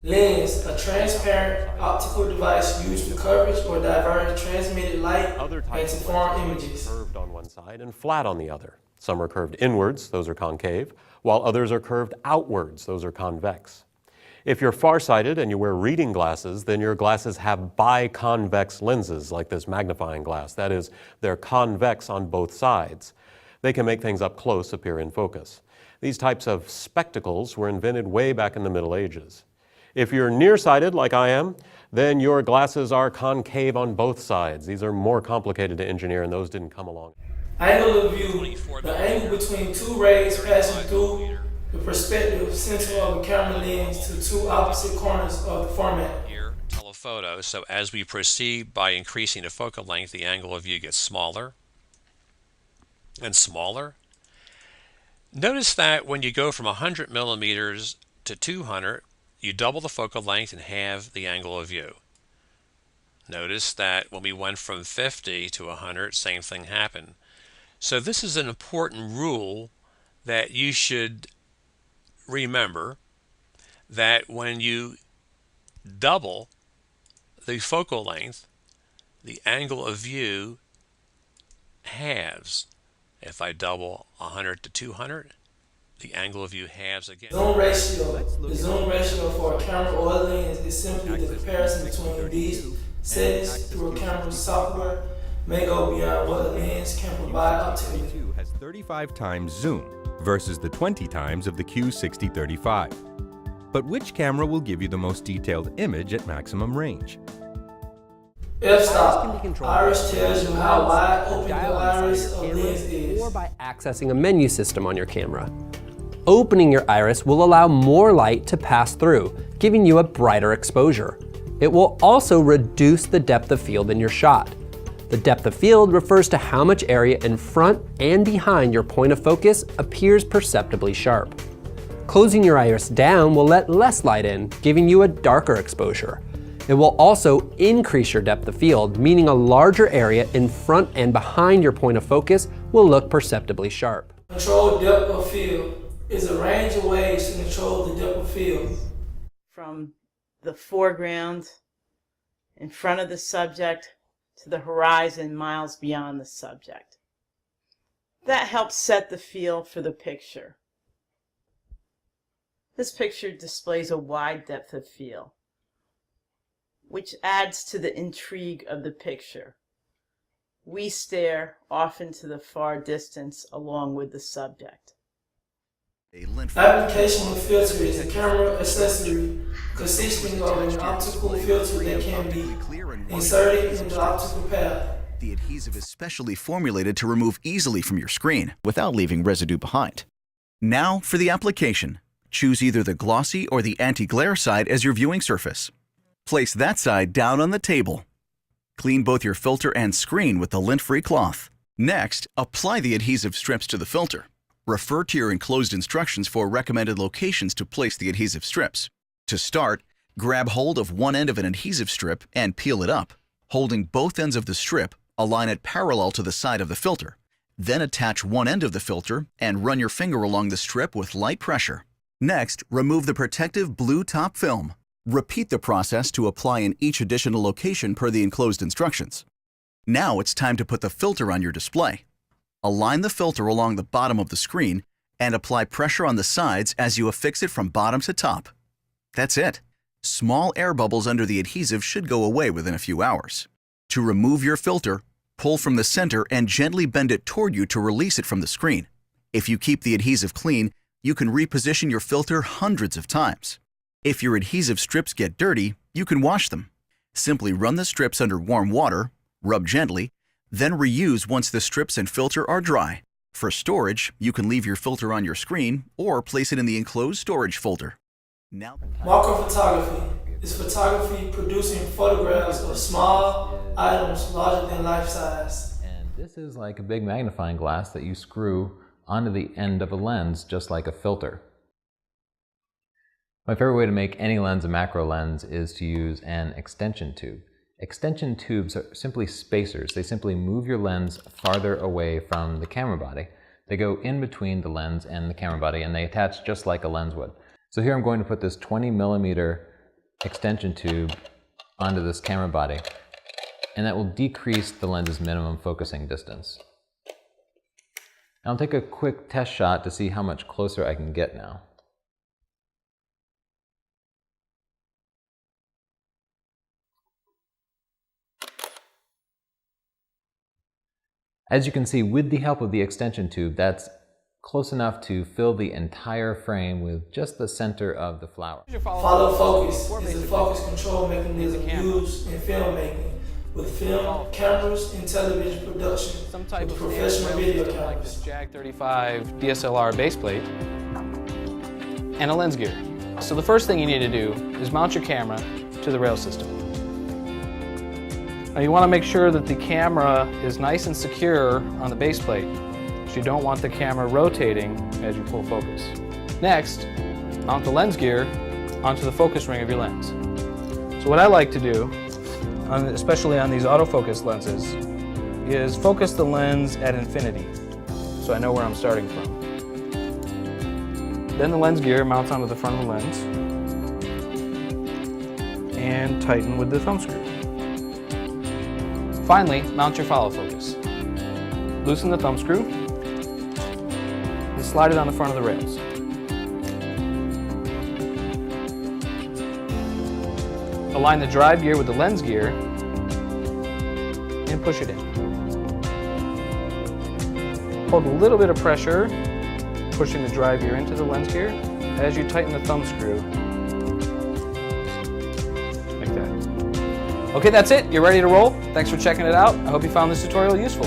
Lens, a transparent optical device used to coverage or divert transmitted light into foreign images. Curved on one side and flat on the other. Some are curved inwards, those are concave, while others are curved outwards, those are convex. If you're farsighted and you wear reading glasses, then your glasses have biconvex lenses, like this magnifying glass. That is, they're convex on both sides. They can make things up close appear in focus. These types of spectacles were invented way back in the Middle Ages. If you're nearsighted, like I am, then your glasses are concave on both sides. These are more complicated to engineer, and those didn't come along. Angle of view, the angle between two rays passing through the perspective center of a camera lens to two opposite corners of the format. Here, telephoto, so as we proceed by increasing the focal length, the angle of view gets smaller and smaller. Notice that when you go from 100 millimeters to 200, you double the focal length and halve the angle of view. Notice that when we went from 50 to 100, same thing happened. So this is an important rule that you should remember, that when you double the focal length, the angle of view halves. If I double 100 to 200, the angle of view halves again. Zoom ratio. The zoom ratio for a camera or a lens is simply the comparison between these settings through a camera's software. May go beyond what a lens can provide optically. Q has 35 times zoom versus the 20 times of the Q6035. But which camera will give you the most detailed image at maximum range? F-stop. Iris tells you how wide open the iris of lens is. Or by accessing a menu system on your camera. Opening your iris will allow more light to pass through, giving you a brighter exposure. It will also reduce the depth of field in your shot. The depth of field refers to how much area in front and behind your point of focus appears perceptibly sharp. Closing your iris down will let less light in, giving you a darker exposure. It will also increase your depth of field, meaning a larger area in front and behind your point of focus will look perceptibly sharp. Control depth of field is a range of ways to control the depth of field. From the foreground in front of the subject to the horizon miles beyond the subject. That helps set the feel for the picture. This picture displays a wide depth of field, which adds to the intrigue of the picture. We stare off into the far distance along with the subject. Application of filter is a camera accessory consisting of an optical filter that can be inserted in the optical path. The adhesive is specially formulated to remove easily from your screen without leaving residue behind. Now for the application. Choose either the glossy or the anti-glare side as your viewing surface. Place that side down on the table. Clean both your filter and screen with the lint-free cloth. Next, apply the adhesive strips to the filter. Refer to your enclosed instructions for recommended locations to place the adhesive strips. To start, grab hold of one end of an adhesive strip and peel it up. Holding both ends of the strip, align it parallel to the side of the filter. Then attach one end of the filter and run your finger along the strip with light pressure. Next, remove the protective blue top film. Repeat the process to apply in each additional location per the enclosed instructions. Now it's time to put the filter on your display. Align the filter along the bottom of the screen and apply pressure on the sides as you affix it from bottom to top. That's it. Small air bubbles under the adhesive should go away within a few hours. To remove your filter, pull from the center and gently bend it toward you to release it from the screen. If you keep the adhesive clean, you can reposition your filter hundreds of times. If your adhesive strips get dirty, you can wash them. Simply run the strips under warm water, rub gently, then reuse once the strips and filter are dry. For storage, you can leave your filter on your screen or place it in the enclosed storage folder. Now, Macro photography is photography producing photographs of small items larger than life size. And this is like a big magnifying glass that you screw onto the end of a lens, just like a filter. My favorite way to make any lens a macro lens is to use an extension tube. Extension tubes are simply spacers. They simply move your lens farther away from the camera body. They go in between the lens and the camera body, and they attach just like a lens would. So here I'm going to put this 20 millimeter extension tube onto this camera body, and that will decrease the lens's minimum focusing distance. I'll take a quick test shot to see how much closer I can get now. As you can see, with the help of the extension tube, that's close enough to fill the entire frame with just the center of the flower. Follow focus is a focus control mechanism used in filmmaking with film, cameras, and television production Some type with of professional video like cameras. this Jag 35 DSLR base plate and a lens gear. So the first thing you need to do is mount your camera to the rail system. Now you want to make sure that the camera is nice and secure on the base plate, so you don't want the camera rotating as you pull focus. Next, mount the lens gear onto the focus ring of your lens. So what I like to do, especially on these autofocus lenses, is focus the lens at infinity, so I know where I'm starting from. Then the lens gear mounts onto the front of the lens and tighten with the thumb screw. Finally, mount your follow focus. Loosen the thumb screw and slide it on the front of the rails. Align the drive gear with the lens gear and push it in. Hold a little bit of pressure, pushing the drive gear into the lens gear as you tighten the thumb screw. Like that. Okay, that's it. You're ready to roll. Thanks for checking it out. I hope you found this tutorial useful.